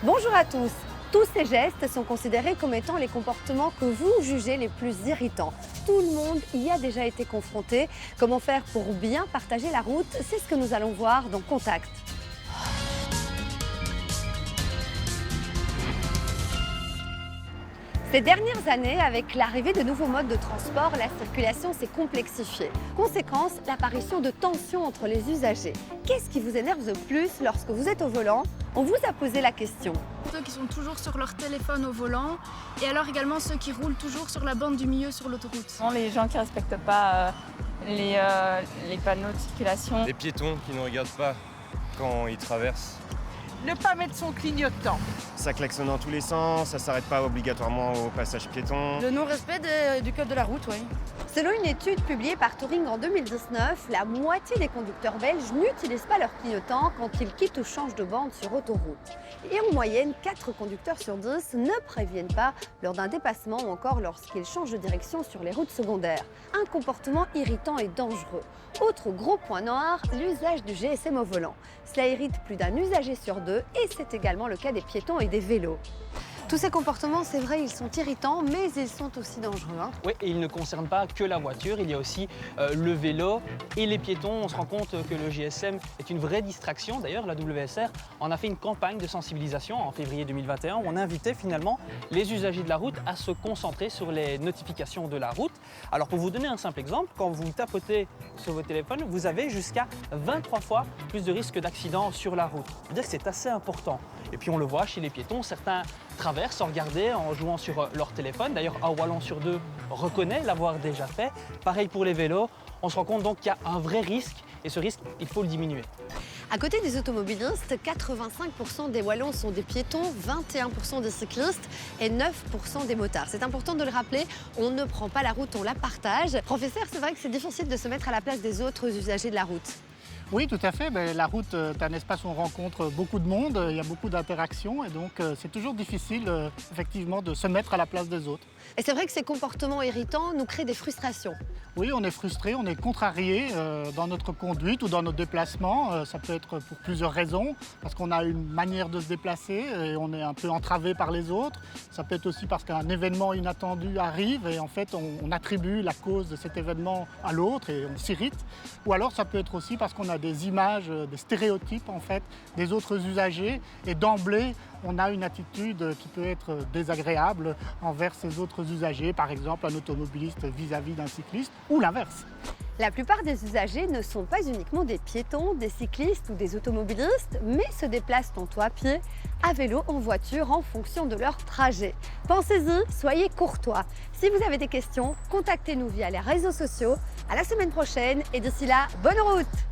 Bonjour à tous. Tous ces gestes sont considérés comme étant les comportements que vous jugez les plus irritants. Tout le monde y a déjà été confronté. Comment faire pour bien partager la route? C'est ce que nous allons voir dans Contact. Ces dernières années, avec l'arrivée de nouveaux modes de transport, la circulation s'est complexifiée. Conséquence, l'apparition de tensions entre les usagers. Qu'est-ce qui vous énerve le plus lorsque vous êtes au volant? On vous a posé la question. Ceux qui sont toujours sur leur téléphone au volant et alors également ceux qui roulent toujours sur la bande du milieu sur l'autoroute. Les gens qui ne respectent pas les panneaux de circulation. Les piétons qui ne regardent pas quand ils traversent. Ne pas mettre son clignotant. Ça klaxonne dans tous les sens, ça s'arrête pas obligatoirement au passage piéton. Le non-respect du code de la route, oui. Selon une étude publiée par Touring en 2019, la moitié des conducteurs belges n'utilisent pas leur clignotant quand ils quittent ou changent de bande sur autoroute. Et en moyenne, 4 conducteurs sur 10 ne préviennent pas lors d'un dépassement ou encore lorsqu'ils changent de direction sur les routes secondaires. Un comportement irritant et dangereux. Autre gros point noir, l'usage du GSM au volant. Cela irrite plus d'un usager sur 2 et c'est également le cas des piétons et des vélos. Tous ces comportements, c'est vrai, ils sont irritants, mais ils sont aussi dangereux. Oui, et ils ne concernent pas que la voiture, il y a aussi le vélo et les piétons. On se rend compte que le GSM est une vraie distraction. D'ailleurs, la WSR en a fait une campagne de sensibilisation en février 2021 où on invitait finalement les usagers de la route à se concentrer sur les notifications de la route. Alors pour vous donner un simple exemple, quand vous tapotez sur votre téléphone, vous avez jusqu'à 23 fois plus de risques d'accident sur la route. C'est-à-dire que c'est assez important. Et puis on le voit chez les piétons, certains traversent sans regarder en jouant sur leur téléphone. D'ailleurs, un Wallon sur 2 reconnaît l'avoir déjà fait. Pareil pour les vélos. On se rend compte donc qu'il y a un vrai risque et ce risque, il faut le diminuer. À côté des automobilistes, 85% des Wallons sont des piétons, 21% des cyclistes et 9% des motards. C'est important de le rappeler, on ne prend pas la route, on la partage. Professeur, c'est vrai que c'est difficile de se mettre à la place des autres usagers de la route. Oui, tout à fait. La route est un espace où on rencontre beaucoup de monde, il y a beaucoup d'interactions et donc c'est toujours difficile effectivement de se mettre à la place des autres. Et c'est vrai que ces comportements irritants nous créent des frustrations. Oui, on est frustré, on est contrarié dans notre conduite ou dans nos déplacements. Ça peut être pour plusieurs raisons, parce qu'on a une manière de se déplacer et on est un peu entravé par les autres. Ça peut être aussi parce qu'un événement inattendu arrive et en fait on attribue la cause de cet événement à l'autre et on s'irrite. Ou alors ça peut être aussi parce qu'on a des images, des stéréotypes en fait des autres usagers et d'emblée on a une attitude qui peut être désagréable envers ces autres usagers, par exemple un automobiliste vis-à-vis d'un cycliste ou l'inverse. La plupart des usagers ne sont pas uniquement des piétons, des cyclistes ou des automobilistes, mais se déplacent tantôt à pied, à vélo, en voiture, en fonction de leur trajet. Pensez-y, soyez courtois. Si vous avez des questions, contactez-nous via les réseaux sociaux. À la semaine prochaine et d'ici là, bonne route!